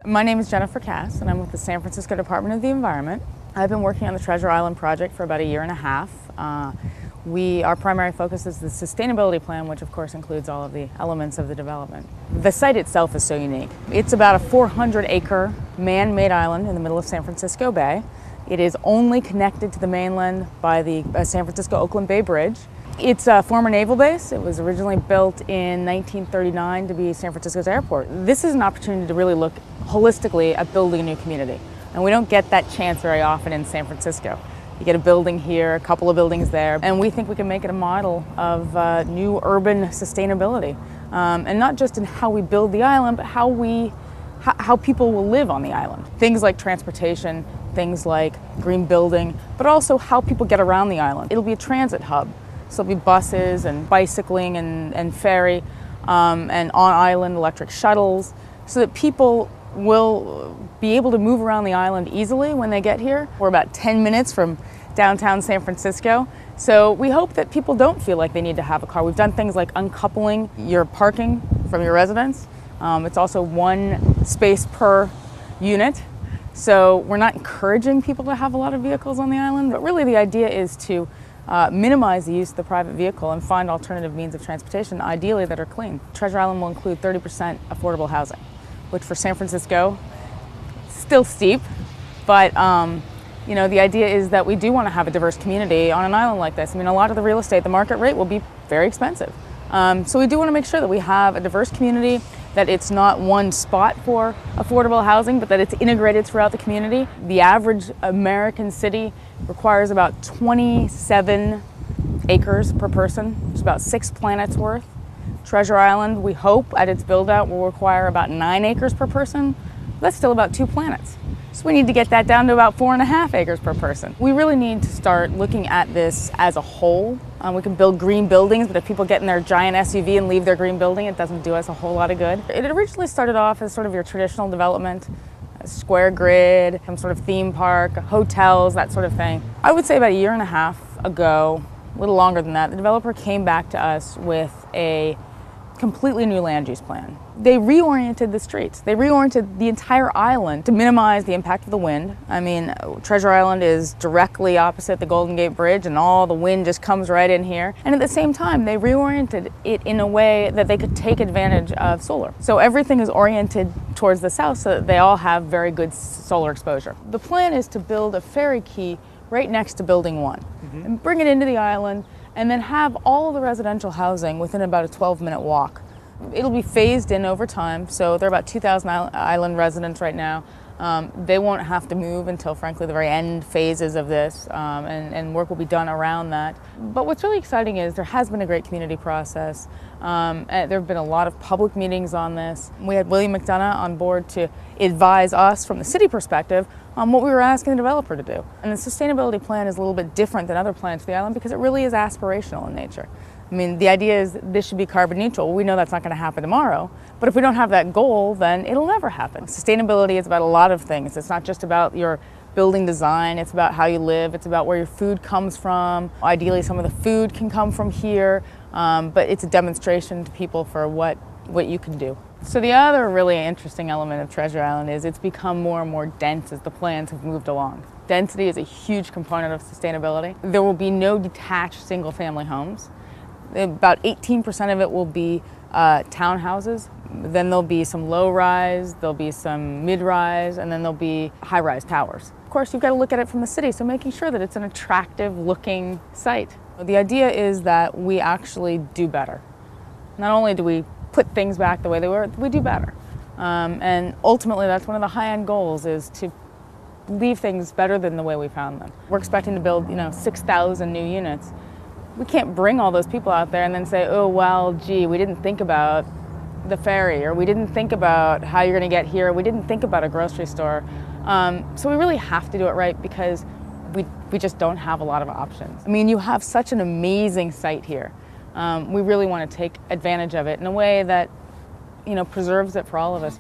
My name is Jennifer Kass, and I'm with the San Francisco Department of the Environment. I've been working on the Treasure Island project for about a year and a half. Our primary focus is the sustainability plan, which of course includes all of the elements of the development. The site itself is so unique. It's about a 400-acre man-made island in the middle of San Francisco Bay. It is only connected to the mainland by the San Francisco-Oakland Bay Bridge. It's a former naval base. It was originally built in 1939 to be San Francisco's airport. This is an opportunity to really look holistically at building a new community. And we don't get that chance very often in San Francisco. You get a building here, a couple of buildings there, and we think we can make it a model of new urban sustainability. And not just in how we build the island, but how people will live on the island. Things like transportation, things like green building, but also how people get around the island. It'll be a transit hub. So there'll be buses and bicycling and ferry and on-island electric shuttles so that people will be able to move around the island easily when they get here. We're about 10 minutes from downtown San Francisco. So we hope that people don't feel like they need to have a car. We've done things like uncoupling your parking from your residence. It's also one space per unit. So we're not encouraging people to have a lot of vehicles on the island, but really the idea is to minimize the use of the private vehicle and find alternative means of transportation, ideally that are clean. Treasure Island will include 30% affordable housing, which for San Francisco, still steep, but you know, the idea is that we do want to have a diverse community on an island like this. I mean, a lot of the real estate, the market rate will be very expensive. So we do want to make sure that we have a diverse community, that it's not one spot for affordable housing, but that it's integrated throughout the community. The average American city requires about 27 acres per person. It's about 6 planets worth. Treasure Island, we hope, at its build-out will require about 9 acres per person. That's still about 2 planets. So we need to get that down to about 4.5 acres per person. We really need to start looking at this as a whole. We can build green buildings, but if people get in their giant SUV and leave their green building, it doesn't do us a whole lot of good. It originally started off as sort of your traditional development, a square grid, some sort of theme park, hotels, that sort of thing. I would say about a year and a half ago, a little longer than that, the developer came back to us with a completely new land use plan. They reoriented the streets. They reoriented the entire island to minimize the impact of the wind. I mean, Treasure Island is directly opposite the Golden Gate Bridge and all the wind just comes right in here. And at the same time, they reoriented it in a way that they could take advantage of solar. So everything is oriented towards the south so that they all have very good solar exposure. The plan is to build a ferry quay right next to Building 1 and bring it into the island and then have all of the residential housing within about a 12-minute walk. It'll be phased in over time, so there are about 2,000 island residents right now. They won't have to move until, frankly, the very end phases of this, and work will be done around that. But what's really exciting is there has been a great community process. There have been a lot of public meetings on this. We had William McDonough on board to advise us from the city perspective on what we were asking the developer to do. And the sustainability plan is a little bit different than other plans for the island because it really is aspirational in nature. I mean, the idea is this should be carbon neutral. We know that's not going to happen tomorrow, but if we don't have that goal, then it'll never happen. Sustainability is about a lot of things. It's not just about your building design, it's about how you live, it's about where your food comes from. Ideally, some of the food can come from here, but it's a demonstration to people for what you can do. So the other really interesting element of Treasure Island is it's become more and more dense as the plans have moved along. Density is a huge component of sustainability. There will be no detached single-family homes. About 18% of it will be townhouses. Then there'll be some low-rise, there'll be some mid-rise, and then there'll be high-rise towers. Of course, you've got to look at it from the city, so making sure that it's an attractive-looking site. The idea is that we actually do better. Not only do we put things back the way they were, we do better. And ultimately, that's one of the high-end goals, is to leave things better than the way we found them. We're expecting to build, 6,000 new units. We can't bring all those people out there and then say, oh, well, gee, we didn't think about the ferry, or we didn't think about how you're going to get here, or we didn't think about a grocery store. So we really have to do it right because we just don't have a lot of options. I mean, you have such an amazing site here. We really want to take advantage of it in a way that, preserves it for all of us.